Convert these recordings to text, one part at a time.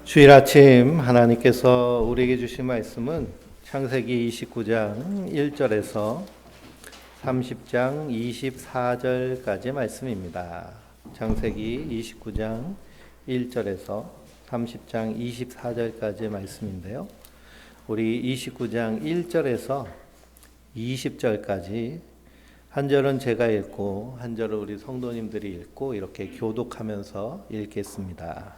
주일 아침 하나님께서 우리에게 주신 말씀은 창세기 29장 1절에서 30장 24절까지 말씀입니다. 창세기 29장 1절에서 30장 24절까지 말씀인데요. 우리 29장 1절에서 20절까지 한 절은 제가 읽고 한 절은 우리 성도님들이 읽고 이렇게 교독하면서 읽겠습니다.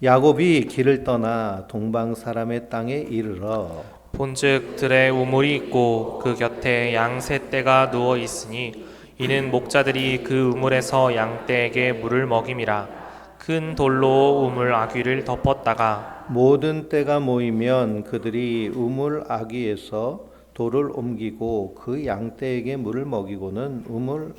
야곱이 길을 떠나 동방 사람의 땅에 이르러 본즉 들에 우물이 있고 그 곁에 양 세 떼가 누워 있으니 이는 목자들이 그 우물에서 양 떼에게 물을 먹임이라. 큰 돌로 우물 아귀를 덮었다가 모든 떼가 모이면 그들이 우물 아귀에서 돌을 옮기고 그 양떼에게 물을 먹이고는 우물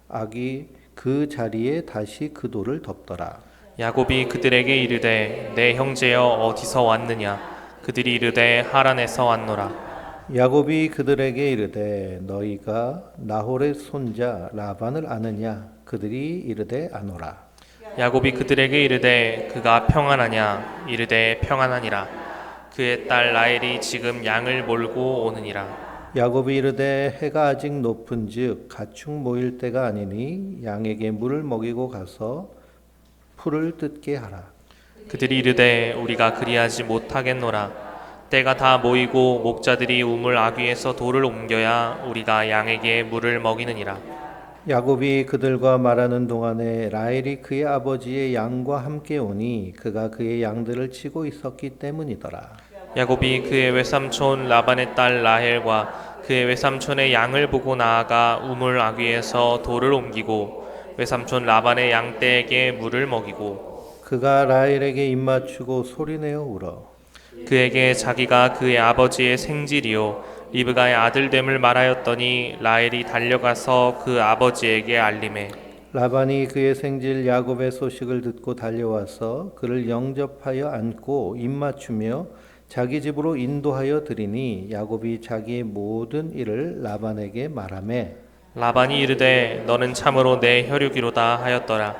아귀 그 자리에 다시 그 돌을 덮더라. 야곱이 그들에게 이르되 내 형제여 어디서 왔느냐. 그들이 이르되 하란에서 왔노라. 야곱이 그들에게 이르되 너희가 나홀의 손자 라반을 아느냐. 그들이 이르되 아노라. 야곱이 그들에게 이르되 그가 평안하냐. 이르되 평안하니라. 그의 딸 라헬이 지금 양을 몰고 오느니라. 야곱이 이르되 해가 아직 높은즉 가축 모일 때가 아니니 양에게 물을 먹이고 가서 풀을 뜯게 하라. 그들이 이르되 우리가 그리하지 못하겠노라. 때가 다 모이고 목자들이 우물 아귀에서 돌을 옮겨야 우리가 양에게 물을 먹이느니라. 야곱이 그들과 말하는 동안에 라헬이 그의 아버지의 양과 함께 오니 그가 그의 양들을 치고 있었기 때문이더라. 야곱이 그의 외삼촌 라반의 딸 라헬과 그의 외삼촌의 양을 보고 나아가 우물 아귀에서 돌을 옮기고 외삼촌 라반의 양떼에게 물을 먹이고 그가 라헬에게 입맞추고 소리내어 울어 그에게 자기가 그의 아버지의 생질이요 리브가의 아들됨을 말하였더니 라헬이 달려가서 그 아버지에게 알림해 라반이 그의 생질 야곱의 소식을 듣고 달려와서 그를 영접하여 안고 입맞추며 자기 집으로 인도하여 드리니 야곱이 자기의 모든 일을 라반에게 말하매 라반이 이르되 너는 참으로 내 혈육이로다 하였더라.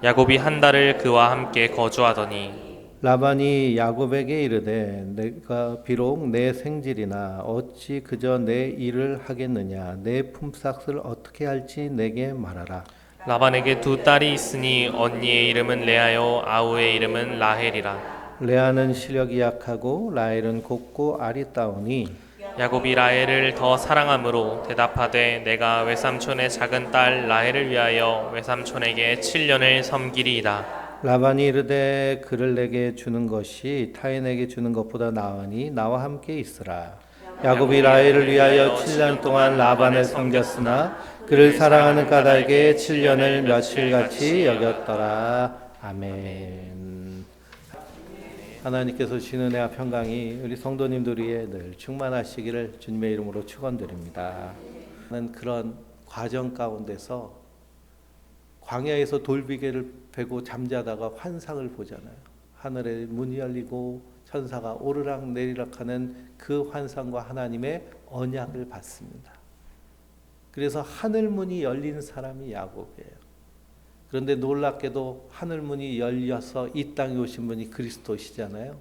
야곱이 한 달을 그와 함께 거주하더니 라반이 야곱에게 이르되 내가 비록 내 생질이나 어찌 그저 내 일을 하겠느냐. 내 품삯을 어떻게 할지 내게 말하라. 라반에게 두 딸이 있으니 언니의 이름은 레아요 아우의 이름은 라헬이라. 레아는 시력이 약하고 라헬은 곱고 아리따우니 야곱이 라헬을 더 사랑함으로 대답하되 내가 외삼촌의 작은 딸 라헬을 위하여 외삼촌에게 7년을 섬기리이다. 라반이 이르되 그를 내게 주는 것이 타인에게 주는 것보다 나으니 나와 함께 있으라. 야곱이 라헬을 위하여 7년 동안 라반을 섬겼으나 그를 사랑하는 까닭에 7년을 며칠같이 여겼더라. 아멘. 하나님께서 주시는 은혜와 평강이 우리 성도님들 위에 늘 충만하시기를 주님의 이름으로 축원드립니다. 그런 과정 가운데서 광야에서 돌비계를 베고 잠자다가 환상을 보잖아요. 하늘의 문이 열리고 천사가 오르락 내리락 하는 그 환상과 하나님의 언약을 받습니다. 그래서 하늘 문이 열린 사람이 야곱이에요. 그런데 놀랍게도 하늘 문이 열려서 이 땅에 오신 분이 그리스도시잖아요.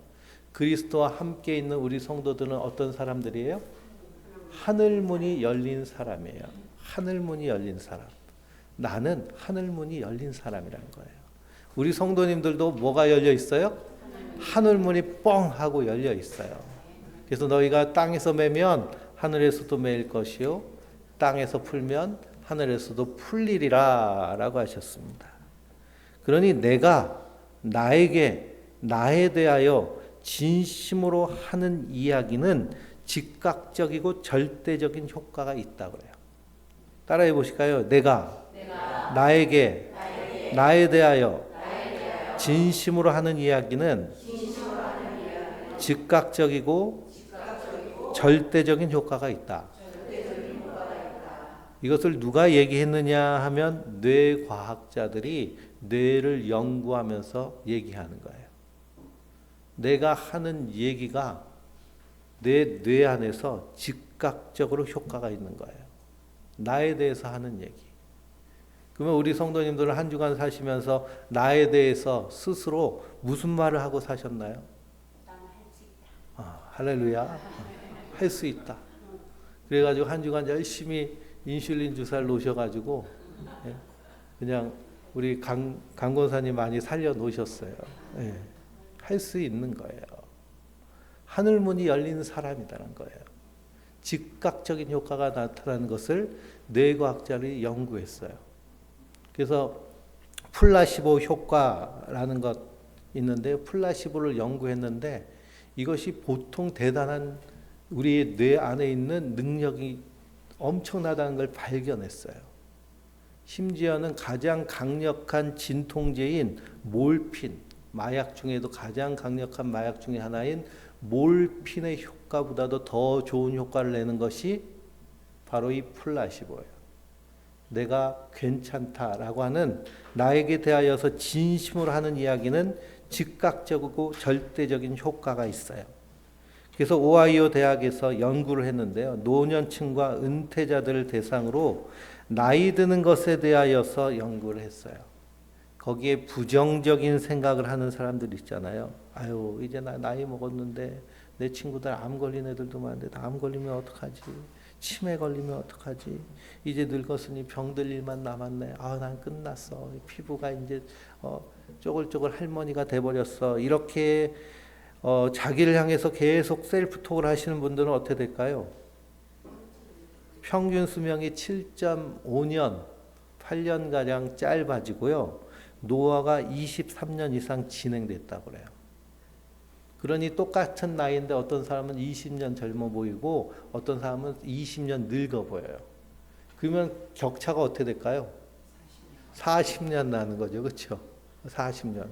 그리스도와 함께 있는 우리 성도들은 어떤 사람들이에요? 하늘 문이 열린 사람이에요. 하늘 문이 열린 사람. 나는 하늘 문이 열린 사람이라는 거예요. 우리 성도님들도 뭐가 열려 있어요? 하늘 문이 뻥 하고 열려 있어요. 그래서 너희가 땅에서 매면 하늘에서도 매일 것이요 땅에서 풀면 하늘에서도 풀리리라 라고 하셨습니다. 그러니 내가 나에 대하여 진심으로 하는 이야기는 즉각적이고 절대적인 효과가 있다고 해요. 따라해 보실까요? 내가 나에 대하여 진심으로 하는 이야기는 즉각적이고 절대적인 효과가 있다. 이것을 누가 얘기했느냐 하면 뇌과학자들이 뇌를 연구하면서 얘기하는 거예요. 내가 하는 얘기가 내 뇌 안에서 즉각적으로 효과가 있는 거예요. 나에 대해서 하는 얘기. 그러면 우리 성도님들은 한 주간 사시면서 나에 대해서 스스로 무슨 말을 하고 사셨나요? 할렐루야. 할 수 있다. 그래가지고 한 주간 열심히 인슐린 주사를 놓으셔가지고 그냥 우리 강 권사님 많이 살려 놓으셨어요. 할 수 있는 거예요. 하늘문이 열리는 사람이라는 거예요. 즉각적인 효과가 나타나는 것을 뇌과학자들이 연구했어요. 그래서 플라시보 효과라는 것 있는데 플라시보를 연구했는데 이것이 보통 대단한 우리의 뇌 안에 있는 능력이 엄청나다는 걸 발견했어요. 심지어는 가장 강력한 진통제인 몰핀, 마약 중에도 가장 강력한 마약 중에 하나인 몰핀의 효과보다도 더 좋은 효과를 내는 것이 바로 이 플라시보예요. 내가 괜찮다라고 하는 나에게 대하여서 진심으로 하는 이야기는 즉각적이고 절대적인 효과가 있어요. 그래서 오하이오 대학에서 연구를 했는데요. 노년층과 은퇴자들을 대상으로 나이 드는 것에 대하여서 연구를 했어요. 거기에 부정적인 생각을 하는 사람들 있잖아요. 아유, 이제 나 나이 먹었는데 내 친구들 암 걸린 애들도 많은데 암 걸리면 어떡하지? 치매 걸리면 어떡하지? 이제 늙었으니 병들 일만 남았네. 아, 난 끝났어. 피부가 이제 쪼글쪼글 할머니가 돼버렸어. 이렇게 자기를 향해서 계속 셀프톡을 하시는 분들은 어떻게 될까요? 평균 수명이 7.5년, 8년가량 짧아지고요. 노화가 23년 이상 진행됐다고 그래요. 그러니 똑같은 나이인데 어떤 사람은 20년 젊어 보이고 어떤 사람은 20년 늙어 보여요. 그러면 격차가 어떻게 될까요? 40년 나는 거죠. 그렇죠? 40년.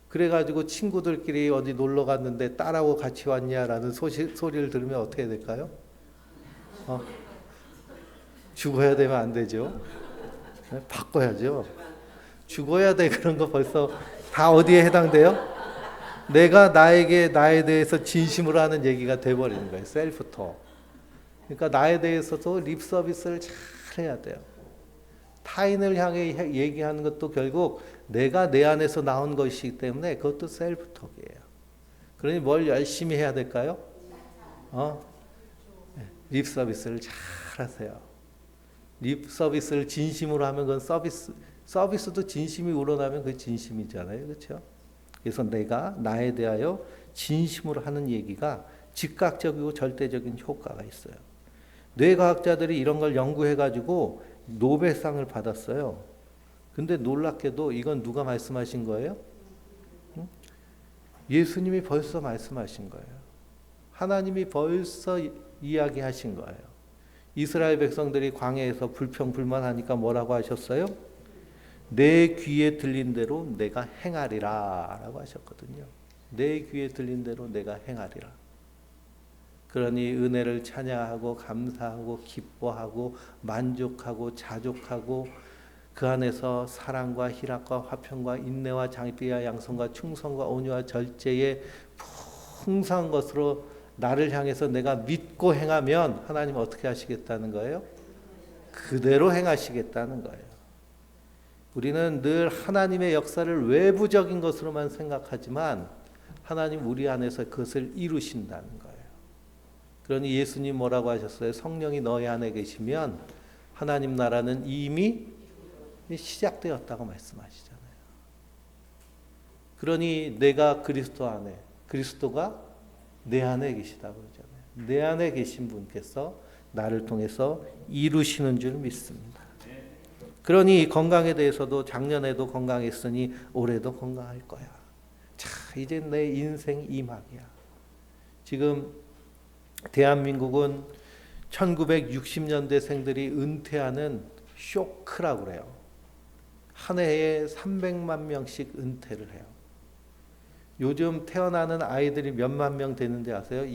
그래가지고 친구들끼리 어디 놀러 갔는데 딸하고 같이 왔냐라는 소리를 들으면 어떻게 될까요? 죽어야 되면 안 되죠. 바꿔야죠. 죽어야 돼. 그런 거 벌써 다 어디에 해당돼요? 내가 나에게 나에 대해서 진심으로 하는 얘기가 돼버리는 거예요. 셀프톡. 그러니까 나에 대해서도 립 서비스를 잘 해야 돼요. 타인을 향해 얘기하는 것도 결국 내가 내 안에서 나온 것이기 때문에 그것도 셀프톡이에요. 그러니 뭘 열심히 해야 될까요? 립 서비스를 잘 하세요. 립 서비스를 진심으로 하면 그건 서비스도 진심이 우러나면 그게 진심이잖아요. 그렇죠? 그래서 내가 나에 대하여 진심으로 하는 얘기가 즉각적이고 절대적인 효과가 있어요. 뇌과학자들이 이런 걸 연구해가지고 노벨상을 받았어요. 근데 놀랍게도 이건 누가 말씀하신 거예요? 예수님이 벌써 말씀하신 거예요. 하나님이 벌써 이야기하신 거예요. 이스라엘 백성들이 광야에서 불평불만하니까 뭐라고 하셨어요? 내 귀에 들린 대로 내가 행하리라 라고 하셨거든요. 내 귀에 들린 대로 내가 행하리라. 그러니 은혜를 찬양하고 감사하고 기뻐하고 만족하고 자족하고 그 안에서 사랑과 희락과 화평과 인내와 장대와 양성과 충성과 온유와 절제의 풍성한 것으로 나를 향해서 내가 믿고 행하면 하나님은 어떻게 하시겠다는 거예요? 그대로 행하시겠다는 거예요. 우리는 늘 하나님의 역사를 외부적인 것으로만 생각하지만 하나님 우리 안에서 그것을 이루신다는 거예요. 그러니 예수님 뭐라고 하셨어요? 성령이 너희 안에 계시면 하나님 나라는 이미 시작되었다고 말씀하시잖아요. 그러니 내가 그리스도 안에, 그리스도가 내 안에 계시다고 그러잖아요. 내 안에 계신 분께서 나를 통해서 이루시는 줄 믿습니다. 그러니 건강에 대해서도 작년에도 건강했으니 올해도 건강할 거야. 자, 이제 내 인생 이막이야. 지금 대한민국은 1960년대생들이 은퇴하는 쇼크라고 그래요. 한 해에 300만 명씩 은퇴를 해요. 요즘 태어나는 아이들이 몇만 명 되는지 아세요?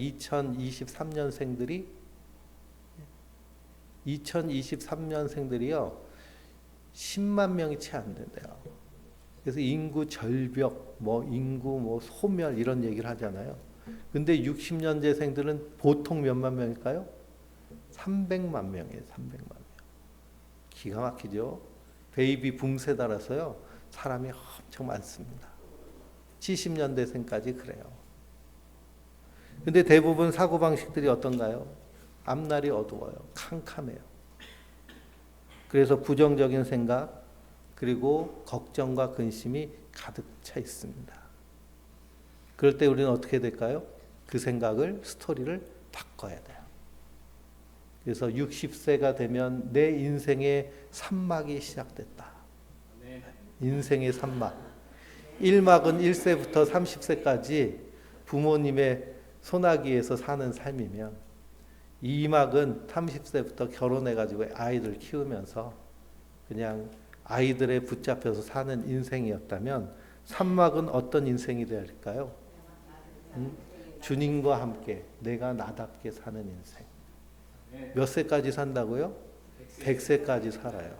2023년생들이요. 10만 명이 채 안 된대요. 그래서 인구 절벽, 인구 소멸 이런 얘기를 하잖아요. 근데 60년대생들은 보통 몇만 명일까요? 300만 명이에요. 300만 명. 기가 막히죠. 베이비 붐 세대라서요. 사람이 엄청 많습니다. 70년대생까지 그래요. 근데 대부분 사고방식들이 어떤가요? 앞날이 어두워요. 캄캄해요. 그래서 부정적인 생각 그리고 걱정과 근심이 가득 차 있습니다. 그럴 때 우리는 어떻게 될까요? 그 생각을, 스토리를 바꿔야 돼요. 그래서 60세가 되면 내 인생의 3막이 시작됐다. 인생의 3막. 1막은 1세부터 30세까지 부모님의 소나기에서 사는 삶이면 2막은 30세부터 결혼해가지고 아이들 키우면서 그냥 아이들에 붙잡혀서 사는 인생이었다면 3막은 어떤 인생이 되어야 할까요? 주님과 함께 내가 나답게 사는 인생. 몇 세까지 산다고요? 100세까지 살아요.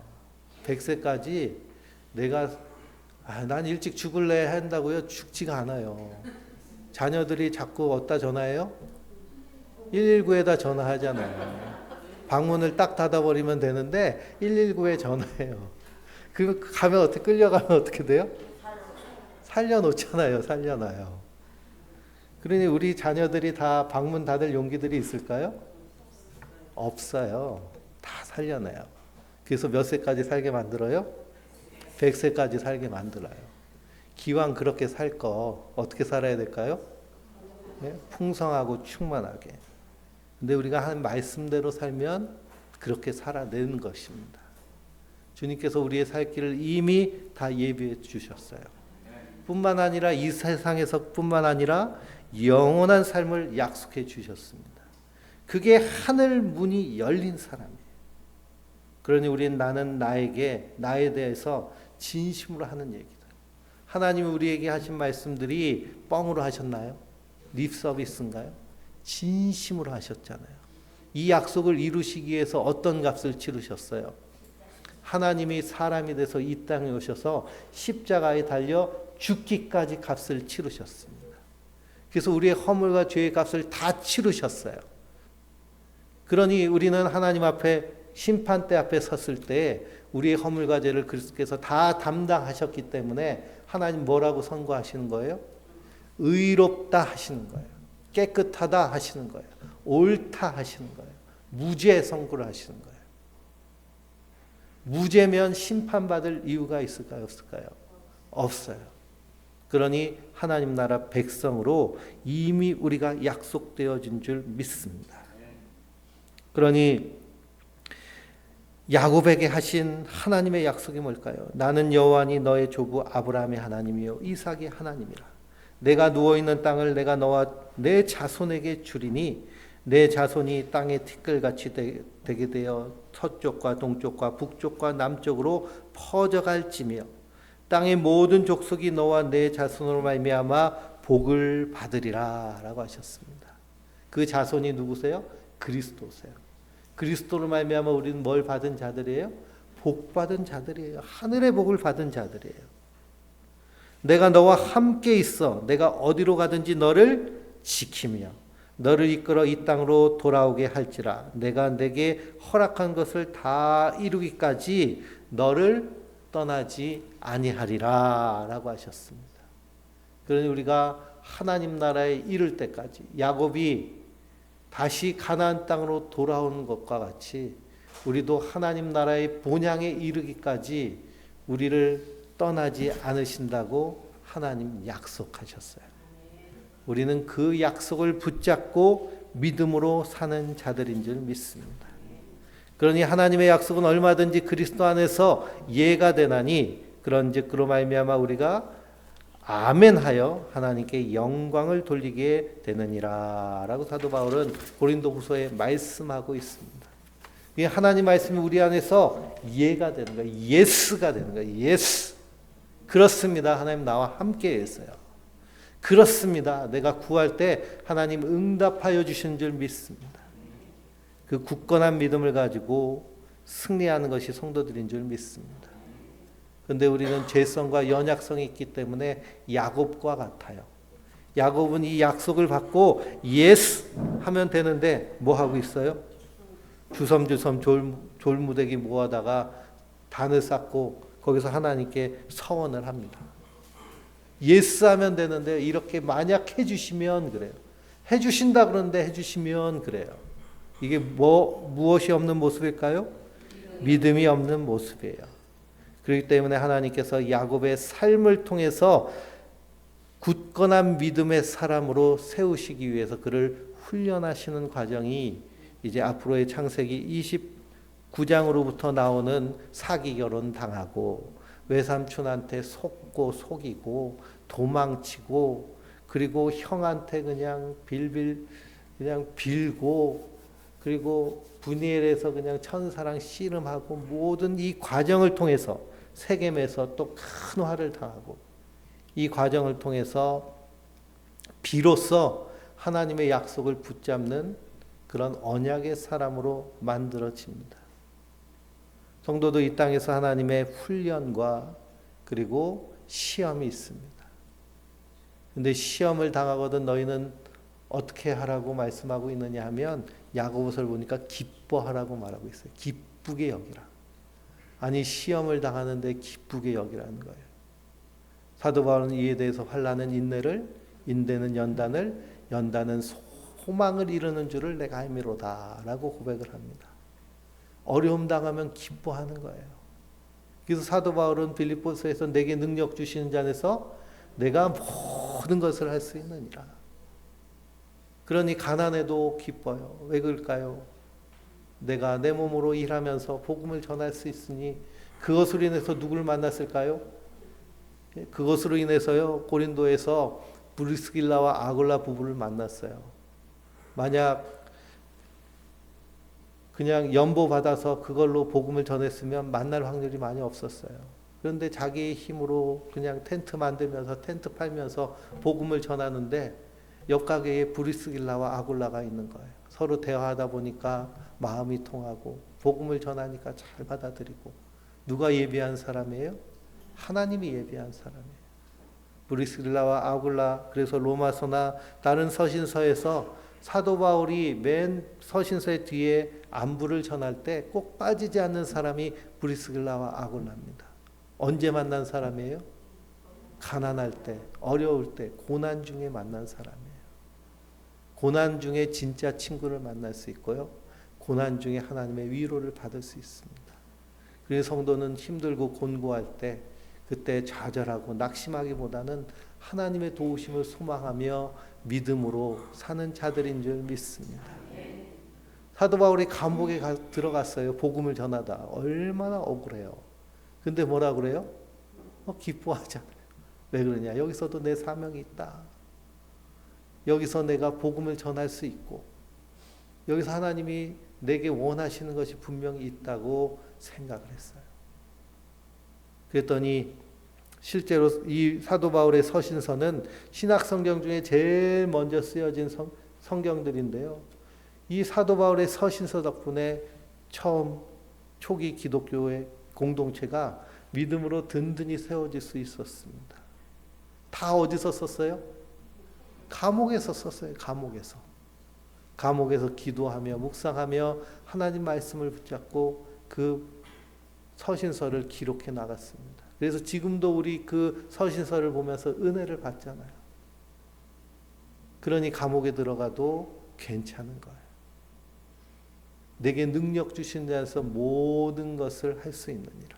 100세까지 내가 난 일찍 죽을래 한다고요? 죽지가 않아요. 자녀들이 자꾸 어디다 전화해요? 119에다 전화하잖아요. 방문을 딱 닫아버리면 되는데 119에 전화해요. 그 가면 어떻게 끌려가면 어떻게 돼요? 살려놓잖아요. 살려놔요. 그러니 우리 자녀들이 다 방문 닫을 용기들이 있을까요? 없어요. 다 살려내요. 그래서 몇 세까지 살게 만들어요? 100세까지 살게 만들어요. 기왕 그렇게 살 거 어떻게 살아야 될까요? 네? 풍성하고 충만하게. 근데 우리가 한 말씀대로 살면 그렇게 살아내는 것입니다. 주님께서 우리의 살 길을 이미 다 예비해 주셨어요. 뿐만 아니라 이 세상에서 뿐만 아니라 영원한 삶을 약속해 주셨습니다. 그게 하늘 문이 열린 사람이에요. 그러니 우리는 나는 나에 대해서 진심으로 하는 얘기다. 하나님이 우리에게 하신 말씀들이 뻥으로 하셨나요? 립 서비스인가요? 진심으로 하셨잖아요. 이 약속을 이루시기 위해서 어떤 값을 치르셨어요? 하나님이 사람이 돼서 이 땅에 오셔서 십자가에 달려 죽기까지 값을 치르셨습니다. 그래서 우리의 허물과 죄의 값을 다 치르셨어요. 그러니 우리는 하나님 앞에 심판대 앞에 섰을 때 우리의 허물과 죄를 그리스도께서 다 담당하셨기 때문에 하나님 뭐라고 선고하시는 거예요? 의롭다 하시는 거예요. 깨끗하다 하시는 거예요. 옳다 하시는 거예요. 무죄 선고를 하시는 거예요. 무죄면 심판받을 이유가 있을까요? 없을까요? 없어요. 그러니 하나님 나라 백성으로 이미 우리가 약속되어진 줄 믿습니다. 그러니 야곱에게 하신 하나님의 약속이 뭘까요? 나는 여호와니 너의 조부 아브라함의 하나님이요 이삭의 하나님이라. 내가 누워있는 땅을 내가 너와 내 자손에게 주리니 내 자손이 땅의 티끌같이 되게 되어 서쪽과 동쪽과 북쪽과 남쪽으로 퍼져갈지며 땅의 모든 족속이 너와 내 자손으로 말미암아 복을 받으리라 라고 하셨습니다. 그 자손이 누구세요? 그리스도세요. 그리스도로 말미암아 우리는 뭘 받은 자들이에요? 복 받은 자들이에요. 하늘의 복을 받은 자들이에요. 내가 너와 함께 있어 내가 어디로 가든지 너를 지키며 너를 이끌어 이 땅으로 돌아오게 할지라. 내가 내게 허락한 것을 다 이루기까지 너를 떠나지 아니하리라 라고 하셨습니다. 그러니 우리가 하나님 나라에 이를 때까지 야곱이 다시 가나안 땅으로 돌아오는 것과 같이 우리도 하나님 나라의 본향에 이르기까지 우리를 떠나지 않으신다고 하나님 약속하셨어요. 우리는 그 약속을 붙잡고 믿음으로 사는 자들인 줄 믿습니다. 그러니 하나님의 약속은 얼마든지 그리스도 안에서 예가 되나니 그런즉 그로 말미암아 우리가 아멘하여 하나님께 영광을 돌리게 되느니라 라고 사도 바울은 고린도후서에 말씀하고 있습니다. 이 하나님 말씀이 우리 안에서 예가 되는 거예요. 예스가 되는 거예요. 예스. 그렇습니다. 하나님 나와 함께 했어요. 그렇습니다. 내가 구할 때 하나님 응답하여 주신 줄 믿습니다. 그 굳건한 믿음을 가지고 승리하는 것이 성도들인 줄 믿습니다. 그런데 우리는 죄성과 연약성이 있기 때문에 야곱과 같아요. 야곱은 이 약속을 받고 예스 하면 되는데 뭐 하고 있어요? 주섬주섬 졸무대기 모아다가 단을 쌓고 거기서 하나님께 서원을 합니다. 예스 하면 되는데 이렇게 만약 해주시면 그래요. 해주신다 그러는데 해주시면 그래요. 이게 무엇이 없는 모습일까요? 믿음이 없는 모습이에요. 그렇기 때문에 하나님께서 야곱의 삶을 통해서 굳건한 믿음의 사람으로 세우시기 위해서 그를 훈련하시는 과정이 이제 앞으로의 창세기 29장으로부터 나오는 사기 결혼 당하고 외삼촌한테 속고 속이고 도망치고 그리고 형한테 그냥 빌고 그리고 분이엘에서 그냥 천사랑 씨름하고 모든 이 과정을 통해서 세겜에서 또 큰 화를 당하고 이 과정을 통해서 비로소 하나님의 약속을 붙잡는 그런 언약의 사람으로 만들어집니다. 성도도 이 땅에서 하나님의 훈련과 그리고 시험이 있습니다. 근데 시험을 당하거든 너희는 어떻게 하라고 말씀하고 있느냐 하면 야고보서를 보니까 기뻐하라고 말하고 있어요. 기쁘게 여기라. 아니 시험을 당하는데 기쁘게 여기라는 거예요. 사도 바울은 이에 대해서 환난은 인내를, 인내는 연단을, 연단은 소망을 이루는 줄을 내가 알미로다라고 고백을 합니다. 어려움 당하면 기뻐하는 거예요. 그래서 사도 바울은 빌립보서에서 내게 능력 주시는 자 안에서 내가 모든 것을 할 수 있느니라. 그러니 가난해도 기뻐요. 왜 그럴까요? 내가 내 몸으로 일하면서 복음을 전할 수 있으니 그것으로 인해서 누구를 만났을까요? 그것으로 인해서요 고린도에서 브리스길라와 아굴라 부부를 만났어요. 만약 그냥 연보 받아서 그걸로 복음을 전했으면 만날 확률이 많이 없었어요. 그런데 자기의 힘으로 그냥 텐트 만들면서 텐트 팔면서 복음을 전하는데 옆 가게에 브리스길라와 아굴라가 있는 거예요. 서로 대화하다 보니까 마음이 통하고 복음을 전하니까 잘 받아들이고. 누가 예비한 사람이에요? 하나님이 예비한 사람이에요. 브리스길라와 아굴라, 그래서 로마서나 다른 서신서에서 사도 바울이 맨 서신서의 뒤에 안부를 전할 때 꼭 빠지지 않는 사람이 브리스길라와 아굴라입니다. 언제 만난 사람이에요? 가난할 때, 어려울 때, 고난 중에 만난 사람이에요. 고난 중에 진짜 친구를 만날 수 있고요. 고난 중에 하나님의 위로를 받을 수 있습니다. 그래서 성도는 힘들고 곤고할 때 그때 좌절하고 낙심하기보다는 하나님의 도우심을 소망하며 믿음으로 사는 자들인 줄 믿습니다. 사도 바울이 감옥에 들어갔어요. 복음을 전하다. 얼마나 억울해요. 근데 뭐라 그래요? 기뻐하잖아요. 왜 그러냐? 여기서도 내 사명이 있다. 여기서 내가 복음을 전할 수 있고 여기서 하나님이 내게 원하시는 것이 분명히 있다고 생각을 했어요. 그랬더니 실제로 이 사도 바울의 서신서는 신약 성경 중에 제일 먼저 쓰여진 성경들인데요. 이 사도 바울의 서신서 덕분에 처음 초기 기독교의 공동체가 믿음으로 든든히 세워질 수 있었습니다. 다 어디서 썼어요? 감옥에서 썼어요. 감옥에서 기도하며 묵상하며 하나님 말씀을 붙잡고 그 서신서를 기록해 나갔습니다. 그래서 지금도 우리 그 서신서를 보면서 은혜를 받잖아요. 그러니 감옥에 들어가도 괜찮은 거예요. 내게 능력 주신 자에서 모든 것을 할 수 있느니라.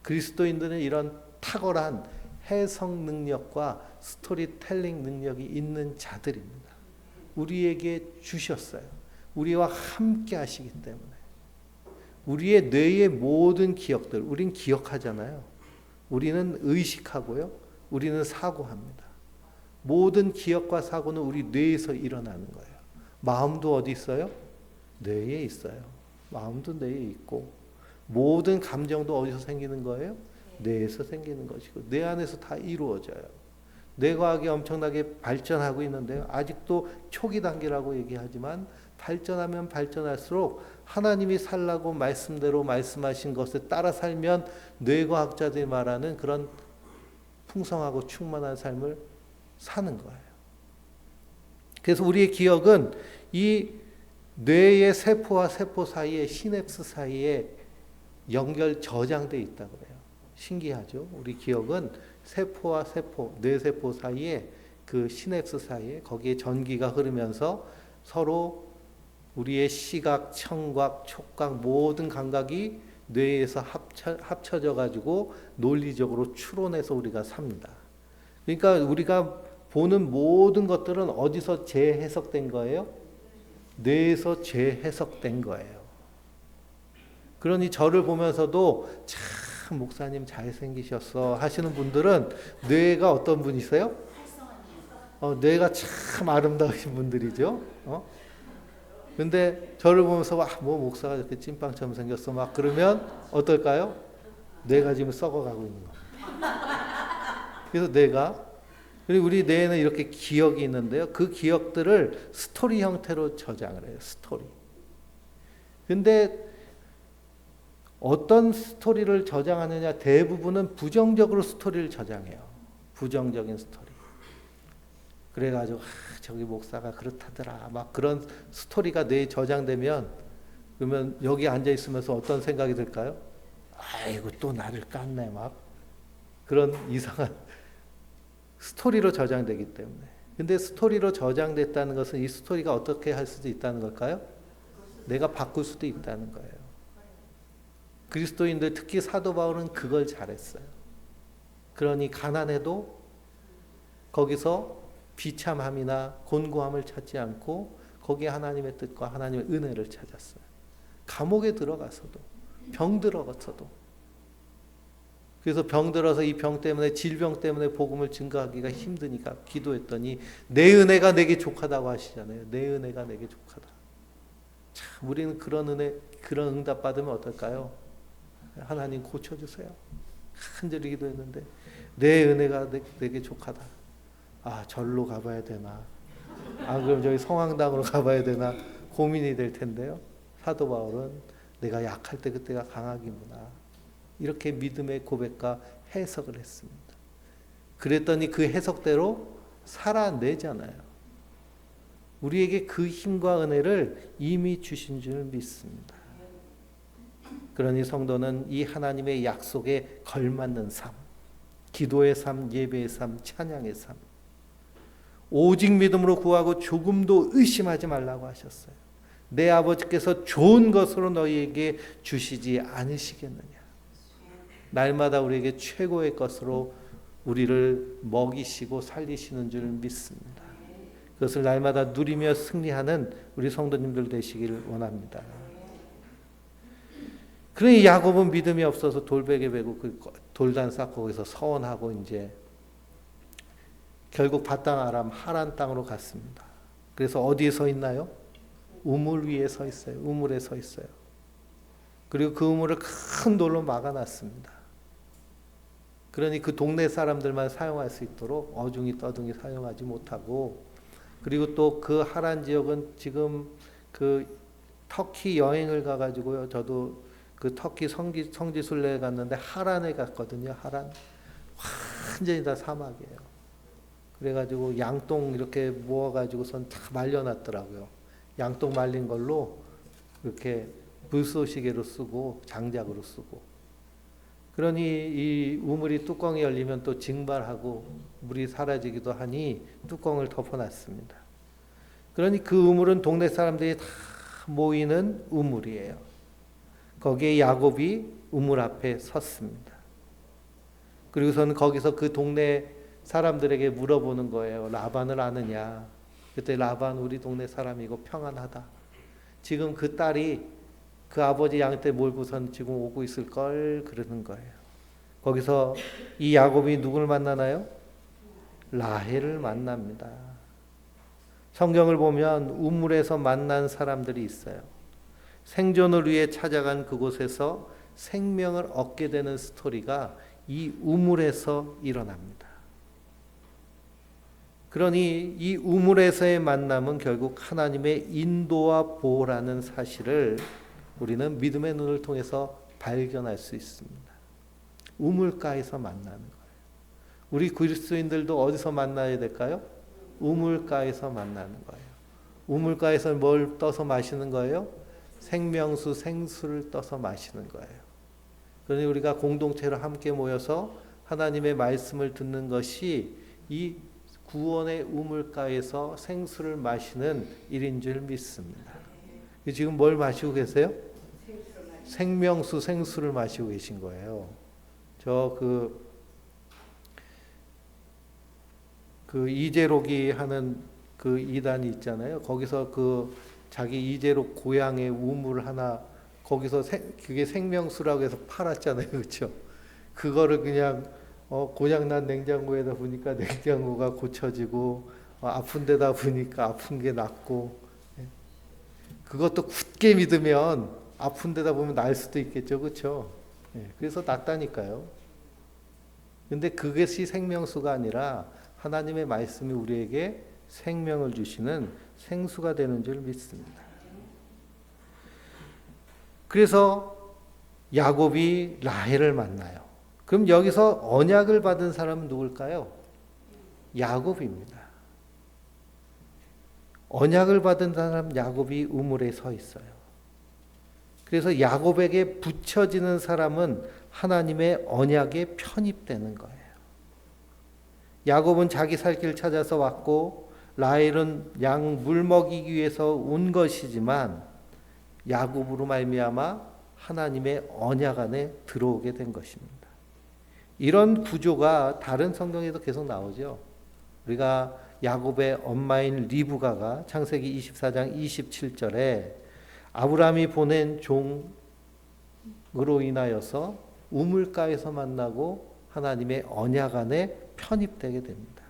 그리스도인들은 이런 탁월한 해석 능력과 스토리텔링 능력이 있는 자들입니다. 우리에게 주셨어요. 우리와 함께 하시기 때문에. 우리의 뇌의 모든 기억들, 우린 기억하잖아요. 우리는 의식하고요. 우리는 사고합니다. 모든 기억과 사고는 우리 뇌에서 일어나는 거예요. 마음도 어디 있어요? 뇌에 있어요. 마음도 뇌에 있고 모든 감정도 어디서 생기는 거예요? 뇌에서 생기는 것이고 뇌 안에서 다 이루어져요. 뇌과학이 엄청나게 발전하고 있는데요. 아직도 초기 단계라고 얘기하지만 발전하면 발전할수록 하나님이 살라고 말씀대로 말씀하신 것에 따라 살면 뇌과학자들이 말하는 그런 풍성하고 충만한 삶을 사는 거예요. 그래서 우리의 기억은 이 뇌의 세포와 세포 사이에 시냅스 사이에 연결 저장돼 있다고 그래요. 신기하죠? 우리 기억은 세포와 세포, 뇌세포 사이에 그 시냅스 사이에 거기에 전기가 흐르면서 서로 우리의 시각, 청각, 촉각 모든 감각이 뇌에서 합쳐져 가지고 논리적으로 추론해서 우리가 삽니다. 그러니까 우리가 보는 모든 것들은 어디서 재해석된 거예요? 뇌에서 재해석된 거예요. 그러니 저를 보면서도 참 목사님 잘생기셨어 하시는 분들은 뇌가 어떤 분이세요? 뇌가 참 아름다우신 분들이죠. 근데 저를 보면서 뭐 목사가 이렇게 찐빵처럼 생겼어 막 그러면 어떨까요? 뇌가 지금 썩어가고 있는 겁니다. 그래서 그리고 우리 뇌에는 이렇게 기억이 있는데요. 그 기억들을 스토리 형태로 저장을 해요. 스토리. 근데 어떤 스토리를 저장하느냐, 대부분은 부정적으로 스토리를 저장해요. 부정적인 스토리. 그래가지고 저기 목사가 그렇다더라 막 그런 스토리가 뇌에 저장되면 그러면 여기 앉아 있으면서 어떤 생각이 들까요? 아이고 또 나를 깠네 막 그런 이상한 스토리로 저장되기 때문에. 근데 스토리로 저장됐다는 것은 이 스토리가 어떻게 할 수도 있다는 걸까요? 내가 바꿀 수도 있다는 거예요. 그리스도인들 특히 사도 바울은 그걸 잘했어요. 그러니 가난해도 거기서 비참함이나 곤고함을 찾지 않고 거기에 하나님의 뜻과 하나님의 은혜를 찾았어요. 감옥에 들어가서도 병 들어가서도 그래서 병 들어서 이 병 때문에 질병 때문에 복음을 증거하기가 힘드니까 기도했더니 내 은혜가 내게 족하다고 하시잖아요. 내 은혜가 내게 족하다. 참 우리는 그런 은혜 그런 응답 받으면 어떨까요? 하나님 고쳐주세요. 간절히 기도했는데 내 은혜가 내게 족하다. 절로 가봐야 되나? 그럼 저기 성황당으로 가봐야 되나? 고민이 될 텐데요. 사도 바울은 내가 약할 때 그때가 강하기구나. 이렇게 믿음의 고백과 해석을 했습니다. 그랬더니 그 해석대로 살아내잖아요. 우리에게 그 힘과 은혜를 이미 주신 줄 믿습니다. 그러니 성도는 이 하나님의 약속에 걸맞는 삶, 기도의 삶, 예배의 삶, 찬양의 삶, 오직 믿음으로 구하고 조금도 의심하지 말라고 하셨어요. 내 아버지께서 좋은 것으로 너희에게 주시지 않으시겠느냐. 날마다 우리에게 최고의 것으로 우리를 먹이시고 살리시는 줄 믿습니다. 그것을 날마다 누리며 승리하는 우리 성도님들 되시기를 원합니다. 그러니 야곱은 믿음이 없어서 돌베개 베고 그 돌단 쌓고 거기서 서원하고 이제 결국 바땅 아람 하란 땅으로 갔습니다. 그래서 어디에 서 있나요? 우물 위에 서 있어요. 우물에 서 있어요. 그리고 그 우물을 큰 돌로 막아놨습니다. 그러니 그 동네 사람들만 사용할 수 있도록 어중이 떠둥이 사용하지 못하고, 그리고 또 그 하란 지역은 지금 그 터키 여행을 가가지고요. 저도 그 터키 성지순례에 갔는데 하란에 갔거든요. 하란 완전히 다 사막이에요. 그래가지고 양똥 이렇게 모아가지고선 다 말려놨더라고요. 양똥 말린 걸로 이렇게 불쏘시개로 쓰고 장작으로 쓰고. 그러니 이 우물이 뚜껑이 열리면 또 증발하고 물이 사라지기도 하니 뚜껑을 덮어놨습니다. 그러니 그 우물은 동네 사람들이 다 모이는 우물이에요. 거기에 야곱이 우물 앞에 섰습니다. 그리고서는 거기서 그 동네 사람들에게 물어보는 거예요. 라반을 아느냐? 그때 라반 우리 동네 사람이고 평안하다. 지금 그 딸이 그 아버지 양떼 몰고선 지금 오고 있을 걸 그러는 거예요. 거기서 이 야곱이 누굴 만나나요? 라헬을 만납니다. 성경을 보면 우물에서 만난 사람들이 있어요. 생존을 위해 찾아간 그곳에서 생명을 얻게 되는 스토리가 이 우물에서 일어납니다. 그러니 이 우물에서의 만남은 결국 하나님의 인도와 보호라는 사실을 우리는 믿음의 눈을 통해서 발견할 수 있습니다. 우물가에서 만나는 거예요. 우리 그리스도인들도 어디서 만나야 될까요? 우물가에서 만나는 거예요. 우물가에서 뭘 떠서 마시는 거예요? 생명수, 생수를 떠서 마시는 거예요. 그러니 우리가 공동체로 함께 모여서 하나님의 말씀을 듣는 것이 이 구원의 우물가에서 생수를 마시는 일인 줄 믿습니다. 지금 뭘 마시고 계세요? 생명수, 생수를 마시고 계신 거예요. 저 이재록이 하는 그 이단이 있잖아요. 거기서 자기 이재록 고향의 우물 하나 거기서 그게 생명수라고 해서 팔았잖아요. 그렇죠? 그거를 그냥 고장난 냉장고에다 보니까 냉장고가 고쳐지고 아픈 데다 보니까 아픈 게 낫고 그것도 굳게 믿으면 아픈 데다 보면 날 수도 있겠죠. 그렇죠? 그래서 낫다니까요. 근데 그것이 생명수가 아니라 하나님의 말씀이 우리에게 생명을 주시는 생수가 되는 줄 믿습니다. 그래서 야곱이 라헬을 만나요. 그럼 여기서 언약을 받은 사람은 누굴까요? 야곱입니다. 언약을 받은 사람 야곱이 우물에 서 있어요. 그래서 야곱에게 붙여지는 사람은 하나님의 언약에 편입되는 거예요. 야곱은 자기 살 길 찾아서 왔고 라헬은 양 물 먹이기 위해서 온 것이지만 야곱으로 말미암아 하나님의 언약 안에 들어오게 된 것입니다. 이런 구조가 다른 성경에도 계속 나오죠. 우리가 야곱의 엄마인 리브가가 창세기 24장 27절에 아브라함이 보낸 종으로 인하여서 우물가에서 만나고 하나님의 언약 안에 편입되게 됩니다.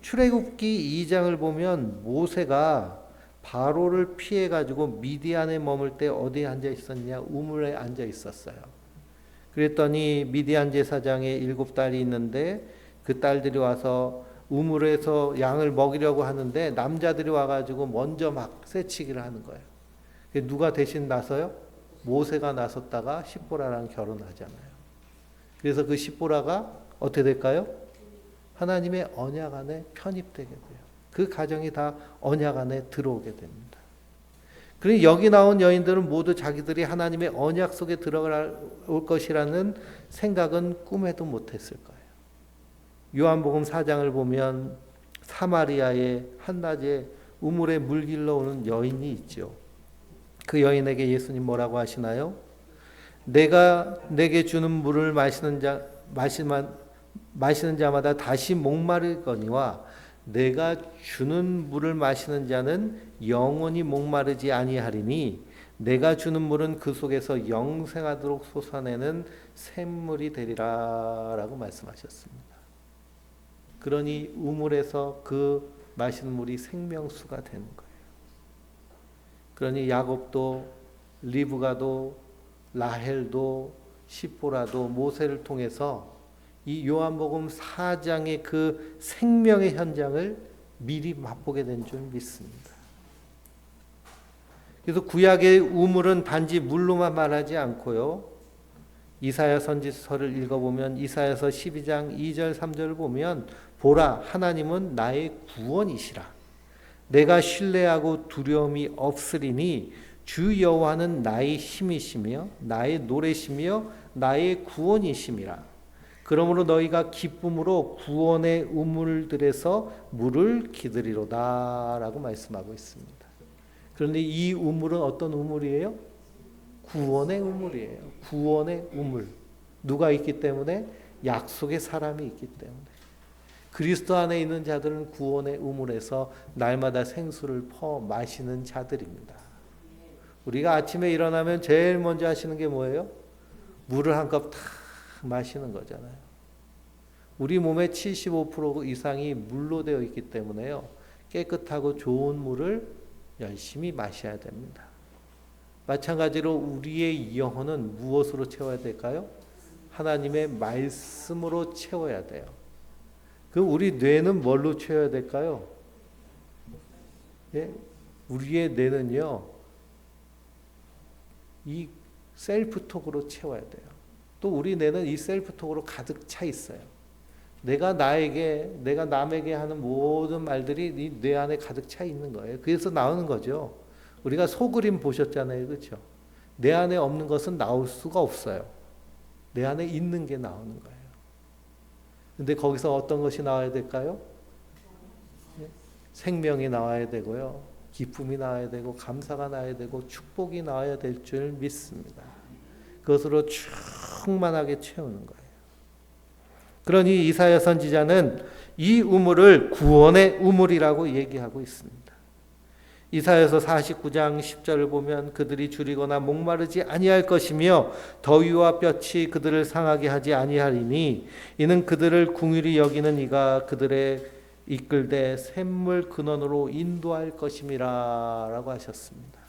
출애굽기 2장을 보면 모세가 바로를 피해 가지고 미디안에 머물 때 어디에 앉아 있었냐? 우물에 앉아 있었어요. 그랬더니 미디안 제사장의 7딸이 있는데 그 딸들이 와서 우물에서 양을 먹이려고 하는데 남자들이 와가지고 먼저 막 새치기를 하는 거예요. 누가 대신 나서요? 모세가 나섰다가 십보라랑 결혼하잖아요. 그래서 그 십보라가 어떻게 될까요? 하나님의 언약 안에 편입되게 돼요. 그 가정이 다 언약 안에 들어오게 됩니다. 그리고 여기 나온 여인들은 모두 자기들이 하나님의 언약 속에 들어갈 것이라는 생각은 꿈에도 못했을 거예요. 요한복음 4장을 보면 사마리아의 한낮에 우물에 물 길러 오는 여인이 있죠. 그 여인에게 예수님 뭐라고 하시나요? 내가 내게 주는 물을 마시는 자마다 다시 목마르거니와 내가 주는 물을 마시는 자는 영원히 목마르지 아니하리니 내가 주는 물은 그 속에서 영생하도록 솟아내는 샘물이 되리라 라고 말씀하셨습니다. 그러니 우물에서 그 마시는 물이 생명수가 되는 거예요. 그러니 야곱도 리브가도 라헬도 십보라도 모세를 통해서 이 요한복음 4장의 그 생명의 현장을 미리 맛보게 된 줄 믿습니다. 그래서 구약의 우물은 단지 물로만 말하지 않고요. 이사야 선지서를 읽어보면 이사야서 12장 2절 3절을 보면 보라 하나님은 나의 구원이시라. 내가 신뢰하고 두려움이 없으리니 주 여호와는 나의 힘이시며 나의 노래시며 나의 구원이심이라. 그러므로 너희가 기쁨으로 구원의 우물들에서 물을 기다리로다 라고 말씀하고 있습니다. 그런데 이 우물은 어떤 우물이에요? 구원의 우물이에요. 구원의 우물. 누가 있기 때문에? 약속의 사람이 있기 때문에. 그리스도 안에 있는 자들은 구원의 우물에서 날마다 생수를 퍼 마시는 자들입니다. 우리가 아침에 일어나면 제일 먼저 하시는 게 뭐예요? 물을 한 컵 탁 마시는 거잖아요. 우리 몸의 75% 이상이 물로 되어 있기 때문에요. 깨끗하고 좋은 물을 열심히 마셔야 됩니다. 마찬가지로 우리의 영혼은 무엇으로 채워야 될까요? 하나님의 말씀으로 채워야 돼요. 그럼 우리 뇌는 뭘로 채워야 될까요? 예? 우리의 뇌는요, 이 셀프톡으로 채워야 돼요. 또 우리 뇌는 이 셀프톡으로 가득 차 있어요. 내가 남에게 하는 모든 말들이 이 뇌 안에 가득 차 있는 거예요. 그래서 나오는 거죠. 우리가 소그림 보셨잖아요. 그렇죠? 내 안에 없는 것은 나올 수가 없어요. 내 안에 있는 게 나오는 거예요. 근데 거기서 어떤 것이 나와야 될까요? 생명이 나와야 되고요. 기쁨이 나와야 되고 감사가 나와야 되고 축복이 나와야 될 줄 믿습니다. 그것으로 충만하게 채우는 거예요. 그러니 이사야 선지자는 이 우물을 구원의 우물이라고 얘기하고 있습니다. 이사야서 49장 10절을 보면 그들이 줄이거나 목마르지 아니할 것이며 더위와 볕이 그들을 상하게 하지 아니하리니 이는 그들을 궁휼히 여기는 이가 그들의 이끌되 샘물 근원으로 인도할 것임이라 라고 하셨습니다.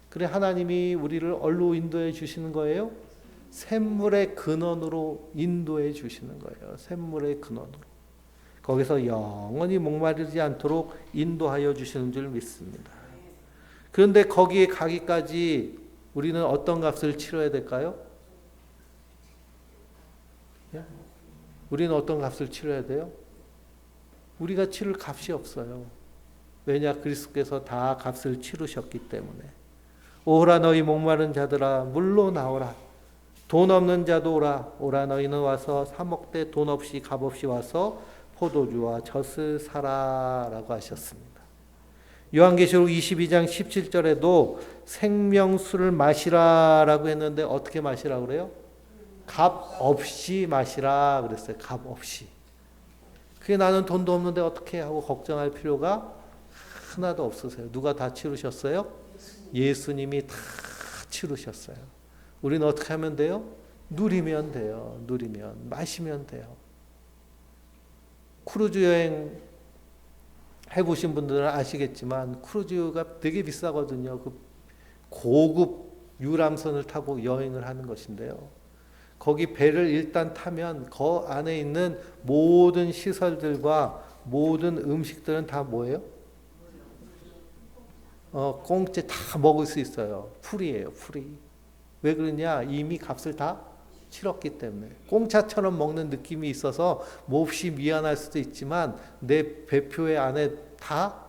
그래 하나님이 우리를 어디로 인도해 주시는 거예요? 샘물의 근원으로 인도해 주시는 거예요. 샘물의 근원으로. 거기서 영원히 목마르지 않도록 인도하여 주시는 줄 믿습니다. 그런데 거기에 가기까지 우리는 어떤 값을 치러야 될까요? 우리는 어떤 값을 치러야 돼요? 우리가 치를 값이 없어요. 왜냐? 그리스도께서 다 값을 치르셨기 때문에. 오라 너희 목마른 자들아 물로 나오라. 돈 없는 자도 오라. 오라 너희는 와서 사 먹되 돈 없이 값 없이 와서 포도주와 젖을 사라 라고 하셨습니다. 요한계시록 22장 17절에도 생명수를 마시라 라고 했는데 어떻게 마시라고 그래요? 값 없이 마시라 그랬어요. 값 없이. 그게 나는 돈도 없는데 어떻게 하고 걱정할 필요가 하나도 없으세요. 누가 다 치르셨어요? 예수님이 다 치르셨어요. 우리는 어떻게 하면 돼요? 누리면 돼요. 누리면 마시면 돼요. 크루즈 여행 해보신 분들은 아시겠지만 크루즈가 되게 비싸거든요. 그 고급 유람선을 타고 여행을 하는 것인데요. 거기 배를 일단 타면 그 안에 있는 모든 시설들과 모든 음식들은 다 뭐예요? 공짜 다 먹을 수 있어요. 프리예요. 프리. 왜 그러냐? 이미 값을 다 치렀기 때문에. 공짜처럼 먹는 느낌이 있어서 몹시 미안할 수도 있지만 내 배표의 안에 다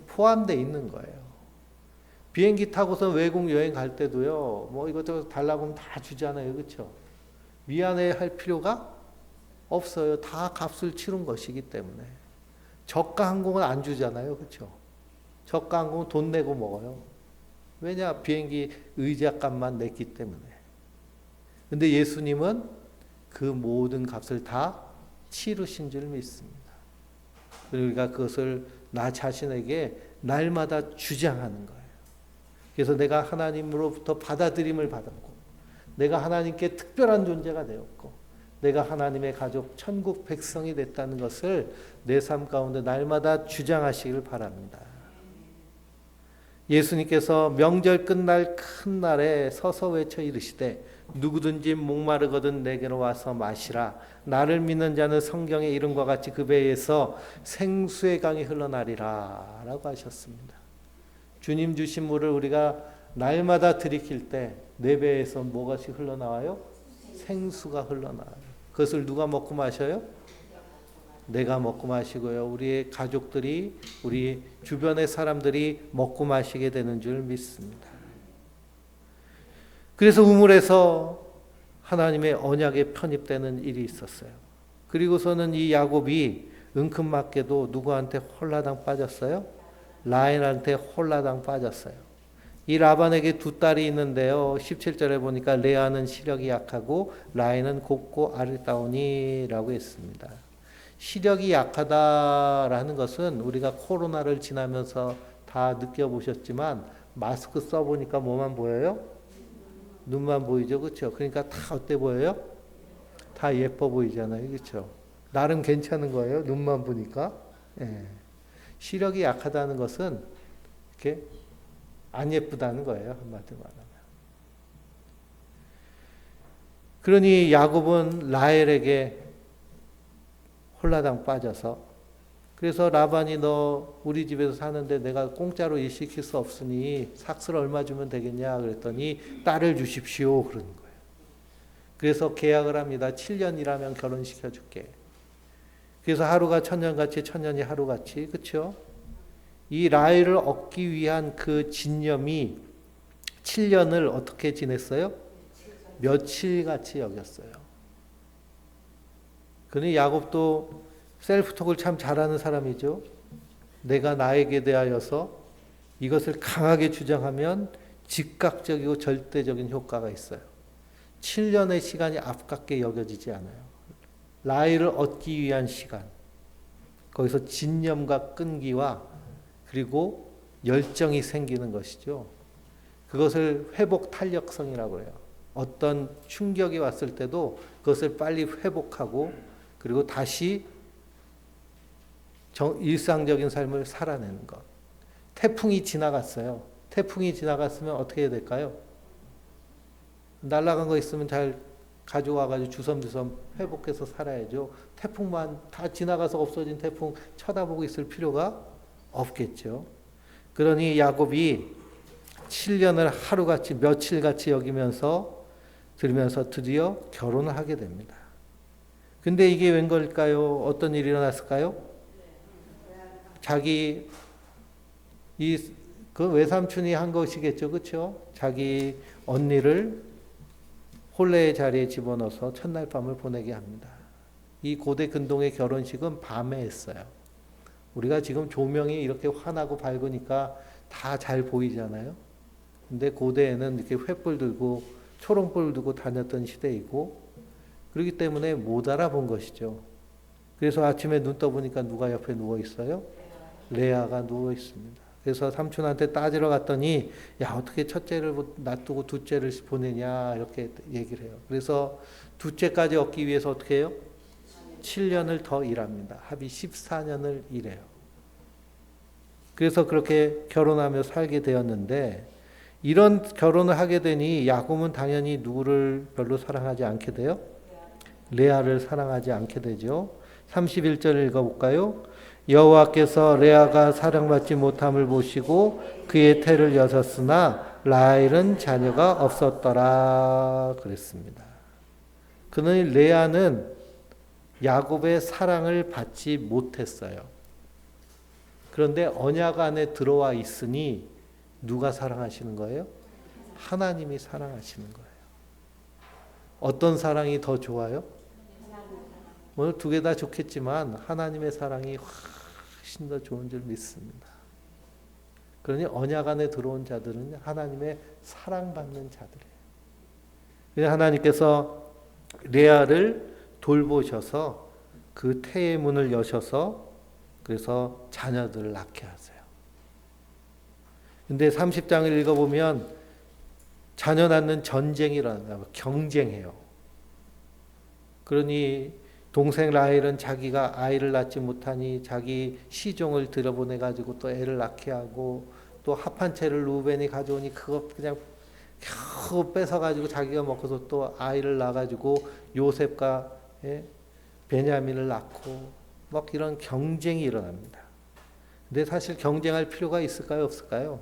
포함되어 있는 거예요. 비행기 타고서 외국 여행 갈 때도요. 뭐 이것저것 달라고 하면 다 주잖아요. 그렇죠? 미안해 할 필요가 없어요. 다 값을 치른 것이기 때문에. 저가 항공은 안 주잖아요. 그렇죠? 저가 항공은 돈 내고 먹어요. 왜냐? 비행기 의자값만 냈기 때문에. 근데 예수님은 그 모든 값을 다 치르신 줄 믿습니다. 우리가 그것을 나 자신에게 날마다 주장하는 거예요. 그래서 내가 하나님으로부터 받아들임을 받았고 내가 하나님께 특별한 존재가 되었고 내가 하나님의 가족 천국 백성이 됐다는 것을 내 삶 가운데 날마다 주장하시길 바랍니다. 예수님께서 명절 끝날 큰 날에 서서 외쳐 이르시되 누구든지 목마르거든 내게로 와서 마시라. 나를 믿는 자는 성경의 이름과 같이 그 배에서 생수의 강이 흘러나리라 라고 하셨습니다. 주님 주신 물을 우리가 날마다 들이킬 때 내 배에서 뭐가 흘러나와요? 생수가 흘러나와요. 그것을 누가 먹고 마셔요? 내가 먹고 마시고요. 우리의 가족들이 우리 주변의 사람들이 먹고 마시게 되는 줄 믿습니다. 그래서 우물에서 하나님의 언약에 편입되는 일이 있었어요. 그리고서는 이 야곱이 은큼맞게도 누구한테 홀라당 빠졌어요? 라헬한테 홀라당 빠졌어요. 이 라반에게 두 딸이 있는데요. 17절에 보니까 레아는 시력이 약하고 라헬은 곱고 아리따우니라고 했습니다. 시력이 약하다라는 것은 우리가 코로나를 지나면서 다 느껴보셨지만 마스크 써보니까 뭐만 보여요? 눈만 보이죠. 그렇죠? 그러니까 다 어때 보여요? 다 예뻐 보이잖아요. 그렇죠? 나름 괜찮은 거예요. 눈만 보니까. 예. 시력이 약하다는 것은 이렇게 안 예쁘다는 거예요. 한마디로 말하면. 그러니 야곱은 라헬에게 홀라당 빠져서 그래서 라반이 너 우리 집에서 사는데 내가 공짜로 일 시킬 수 없으니 삭스를 얼마 주면 되겠냐 그랬더니 딸을 주십시오 그러는 거예요. 그래서 계약을 합니다. 7년 일하면 결혼시켜 줄게. 그래서 하루가 천년같이 천년이 하루같이 그렇죠? 이 라헬을 얻기 위한 그 진념이 7년을 어떻게 지냈어요? 며칠같이 여겼어요. 그러니 야곱도 셀프톡을 참 잘하는 사람이죠. 내가 나에게 대하여서 이것을 강하게 주장하면 즉각적이고 절대적인 효과가 있어요. 7년의 시간이 아깝게 여겨지지 않아요. 라헬을 얻기 위한 시간. 거기서 진념과 끈기와 그리고 열정이 생기는 것이죠. 그것을 회복 탄력성이라고 해요. 어떤 충격이 왔을 때도 그것을 빨리 회복하고 그리고 다시 일상적인 삶을 살아내는 것. 태풍이 지나갔어요. 태풍이 지나갔으면 어떻게 해야 될까요? 날아간 거 있으면 잘 가져와가지고 주섬주섬 회복해서 살아야죠. 태풍만 다 지나가서 없어진 태풍 쳐다보고 있을 필요가 없겠죠. 그러니 야곱이 7년을 하루같이 며칠같이 여기면서 들으면서 드디어 결혼을 하게 됩니다. 근데 이게 웬 걸까요? 어떤 일이 일어났을까요? 자기 그 외삼촌이 한 것이겠죠, 그렇죠? 자기 언니를 혼례의 자리에 집어넣어서 첫날 밤을 보내게 합니다. 이 고대 근동의 결혼식은 밤에 했어요. 우리가 지금 조명이 이렇게 환하고 밝으니까 다 잘 보이잖아요. 근데 고대에는 이렇게 횃불 들고 초롱불 들고 다녔던 시대이고 그렇기 때문에 못 알아본 것이죠. 그래서 아침에 눈 떠보니까 누가 옆에 누워 있어요? 레아가 누워 있습니다. 그래서 삼촌한테 따지러 갔더니 야 어떻게 첫째를 놔두고 둘째를 보내냐 이렇게 얘기를 해요. 그래서 둘째까지 얻기 위해서 어떻게 해요? 7년을 더 일합니다. 합의 14년을 일해요. 그래서 그렇게 결혼하며 살게 되었는데 이런 결혼을 하게 되니 야곱은 당연히 누구를 별로 사랑하지 않게 돼요? 레아를 사랑하지 않게 되죠. 31절 읽어볼까요? 여호와께서 레아가 사랑받지 못함을 보시고 그의 태를 여셨으나 라헬은 자녀가 없었더라 그랬습니다. 그러니 레아는 야곱의 사랑을 받지 못했어요. 그런데 언약 안에 들어와 있으니 누가 사랑하시는 거예요? 하나님이 사랑하시는 거예요. 어떤 사랑이 더 좋아요? 오늘 두 개 다 좋겠지만 하나님의 사랑이 훨씬 더 좋은 줄 믿습니다. 그러니 언약 안에 들어온 자들은 하나님의 사랑받는 자들이에요. 그래서 하나님께서 레아를 돌보셔서 그 태의 문을 여셔서 그래서 자녀들을 낳게 하세요. 근데 30장을 읽어보면 자녀 낳는 전쟁이 일어나요. 경쟁해요. 그러니 동생 라헬은 자기가 아이를 낳지 못하니 자기 시종을 들여보내가지고 또 애를 낳게 하고 또 합한 채를 루벤이 가져오니 그거 그냥 겨우 뺏어가지고 자기가 먹고서 또 아이를 낳아가지고 요셉과 베냐민을 낳고 막 이런 경쟁이 일어납니다. 근데 사실 경쟁할 필요가 있을까요? 없을까요?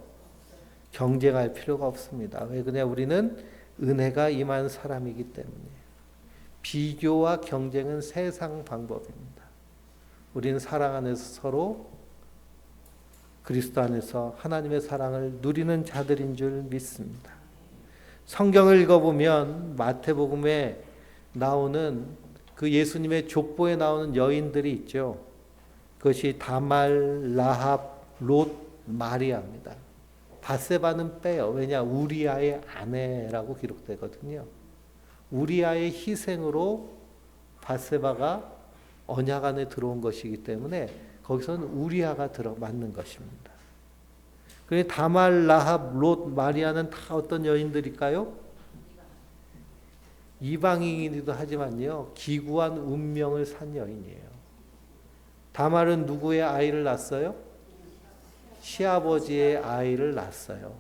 경쟁할 필요가 없습니다. 왜 그냥 우리는 은혜가 임한 사람이기 때문에. 비교와 경쟁은 세상 방법입니다. 우리는 사랑 안에서 서로 그리스도 안에서 하나님의 사랑을 누리는 자들인 줄 믿습니다. 성경을 읽어보면 마태복음에 나오는 그 예수님의 족보에 나오는 여인들이 있죠. 그것이 다말, 라합, 롯, 마리아입니다. 바세바는 빼요. 왜냐? 우리아의 아내라고 기록되거든요. 우리아의 희생으로 바세바가 언약 안에 들어온 것이기 때문에 거기서는 우리아가 맞는 것입니다. 그래서 다말, 라합, 롯, 마리아는 다 어떤 여인들일까요? 이방인이기도 하지만요. 기구한 운명을 산 여인이에요. 다말은 누구의 아이를 낳았어요? 시아버지의 아이를 낳았어요.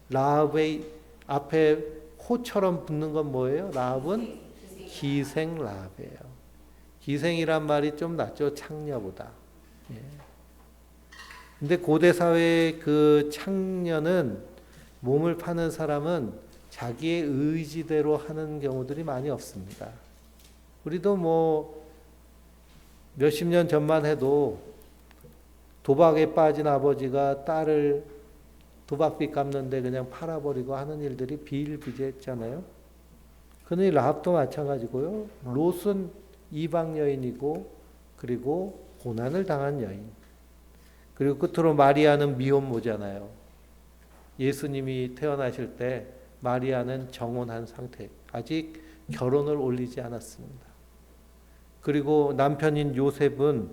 라합의 앞에 호처럼 붙는 건 뭐예요? 라합은 기생 라합이에요. 기생이란 말이 좀 낫죠. 창녀보다. 근데 고대 사회의 그 창녀는 몸을 파는 사람은 자기의 의지대로 하는 경우들이 많이 없습니다. 우리도 뭐 몇십 년 전만 해도 도박에 빠진 아버지가 딸을 도박빚 갚는데 그냥 팔아버리고 하는 일들이 비일비재했잖아요. 그는 라합도 마찬가지고요. 롯은 이방 여인이고 그리고 고난을 당한 여인. 그리고 끝으로 마리아는 미혼모잖아요. 예수님이 태어나실 때 마리아는 정혼한 상태, 아직 결혼을 올리지 않았습니다. 그리고 남편인 요셉은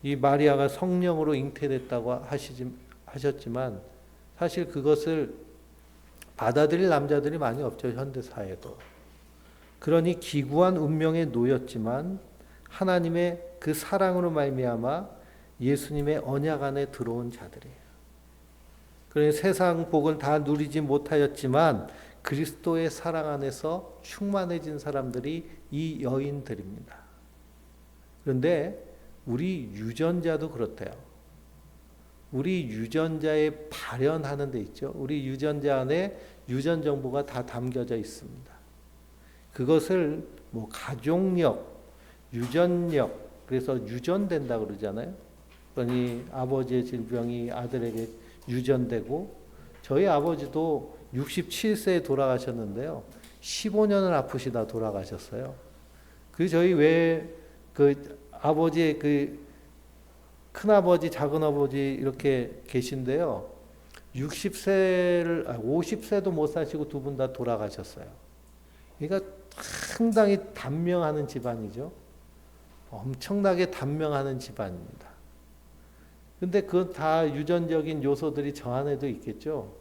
이 마리아가 성령으로 잉태됐다고 하셨지만 사실 그것을 받아들일 남자들이 많이 없죠. 현대사회도. 그러니 기구한 운명에 놓였지만 하나님의 그 사랑으로 말미암아 예수님의 언약 안에 들어온 자들이에요. 그러니 세상 복은 다 누리지 못하였지만 그리스도의 사랑 안에서 충만해진 사람들이 이 여인들입니다. 그런데 우리 유전자도 그렇대요. 우리 유전자에 발현하는 데 있죠. 우리 유전자 안에 유전 정보가 다 담겨져 있습니다. 그것을 뭐 가족력, 유전력, 그래서 유전된다 그러잖아요. 그러니 아버지의 질병이 아들에게 유전되고, 저희 아버지도 67세에 돌아가셨는데요. 15년을 아프시다 돌아가셨어요. 그 저희 그 아버지의 그 큰아버지, 작은아버지 이렇게 계신데요. 50세도 못 사시고 두 분 다 돌아가셨어요. 그러니까 상당히 단명하는 집안이죠. 엄청나게 단명하는 집안입니다. 근데 그건 다 유전적인 요소들이 저 안에도 있겠죠.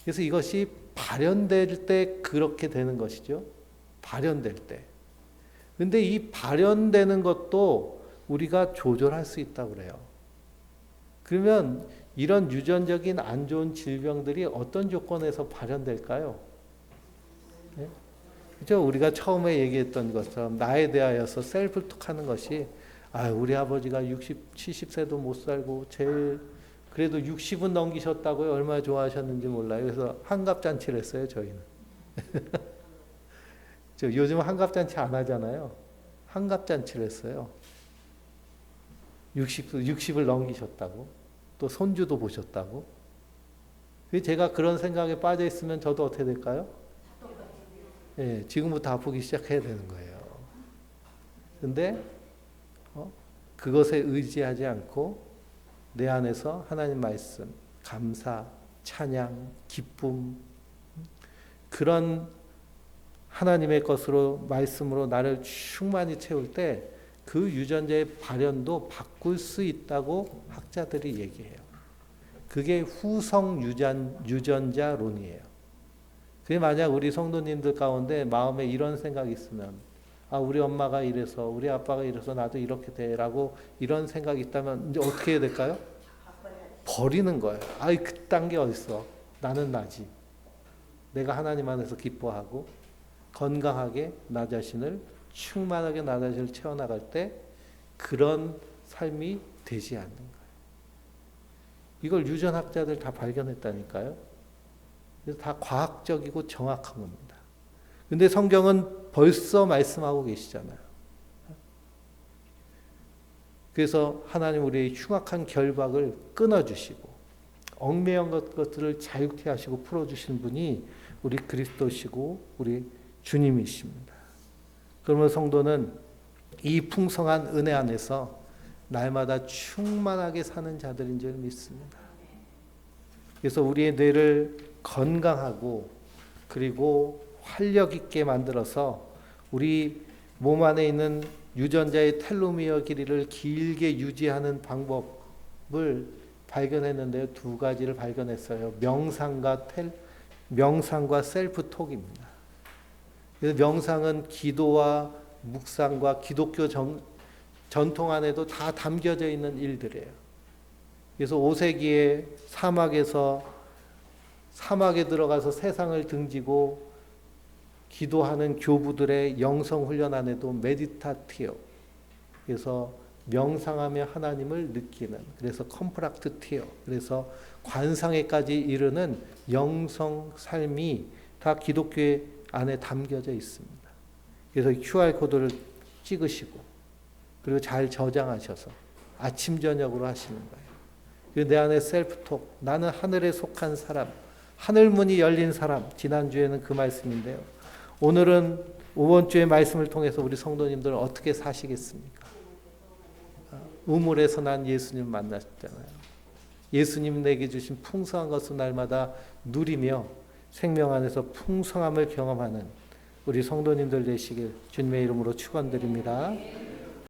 그래서 이것이 발현될 때 그렇게 되는 것이죠. 발현될 때. 근데 이 발현되는 것도 우리가 조절할 수 있다고 그래요. 그러면 이런 유전적인 안 좋은 질병들이 어떤 조건에서 발현될까요? 네? 그렇죠? 우리가 처음에 얘기했던 것처럼 나에 대하여서 셀프톡 하는 것이 우리 아버지가 60, 70세도 못 살고 그래도 60은 넘기셨다고요. 얼마나 좋아하셨는지 몰라요. 그래서 환갑잔치를 했어요, 저희는. 요즘 환갑잔치 안 하잖아요. 환갑잔치를 했어요. 60을 넘기셨다고. 또 손주도 보셨다고. 제가 그런 생각에 빠져 있으면 저도 어떻게 될까요? 예, 지금부터 아프기 시작해야 되는 거예요. 근데 그것에 의지하지 않고 내 안에서 하나님 말씀, 감사, 찬양, 기쁨, 그런 하나님의 것으로 말씀으로 나를 충만히 채울 때 그 유전자의 발현도 바꿀 수 있다고 학자들이 얘기해요. 그게 후성 유전자론이에요. 그게 만약 우리 성도님들 가운데 마음에 이런 생각이 있으면 우리 엄마가 이래서 우리 아빠가 이래서 나도 이렇게 돼라고 이런 생각이 있다면 이제 어떻게 해야 될까요? 버리는 거예요. 그딴 게 어딨어. 나는 나지. 내가 하나님 안에서 기뻐하고 건강하게 나 자신을 충만하게 나 자신을 채워나갈 때 그런 삶이 되지 않는 거예요. 이걸 유전학자들 다 발견했다니까요. 그래서 다 과학적이고 정확한 겁니다. 근데 성경은 벌써 말씀하고 계시잖아요. 그래서 하나님 우리의 흉악한 결박을 끊어주시고 얽매연 것들을 자유케 하시고 풀어주시는 분이 우리 그리스도시고 우리 주님이십니다. 그러면 성도는 이 풍성한 은혜 안에서 날마다 충만하게 사는 자들인 줄 믿습니다. 그래서 우리의 뇌를 건강하고 그리고 활력 있게 만들어서 우리 몸 안에 있는 유전자의 텔로미어 길이를 길게 유지하는 방법을 발견했는데요. 두 가지를 발견했어요. 명상과 셀프톡입니다. 그래서 명상은 기도와 묵상과 기독교 전통 안에도 다 담겨져 있는 일들이에요. 그래서 5세기에 사막에 들어가서 세상을 등지고 기도하는 교부들의 영성 훈련 안에도 메디타티오, 그래서 명상하며 하나님을 느끼는, 그래서 컴프락트티오, 그래서 관상에까지 이르는 영성 삶이 다 기독교의 안에 담겨져 있습니다. 그래서 QR코드를 찍으시고 그리고 잘 저장하셔서 아침 저녁으로 하시는 거예요. 그리고 내 안에 셀프톡, 나는 하늘에 속한 사람, 하늘문이 열린 사람, 지난주에는 그 말씀인데요. 오늘은 이번 주의 말씀을 통해서 우리 성도님들 어떻게 사시겠습니까? 우물에서 난 예수님 만났잖아요. 예수님 내게 주신 풍성한 것을 날마다 누리며 생명 안에서 풍성함을 경험하는 우리 성도님들 되시길 주님의 이름으로 축원드립니다.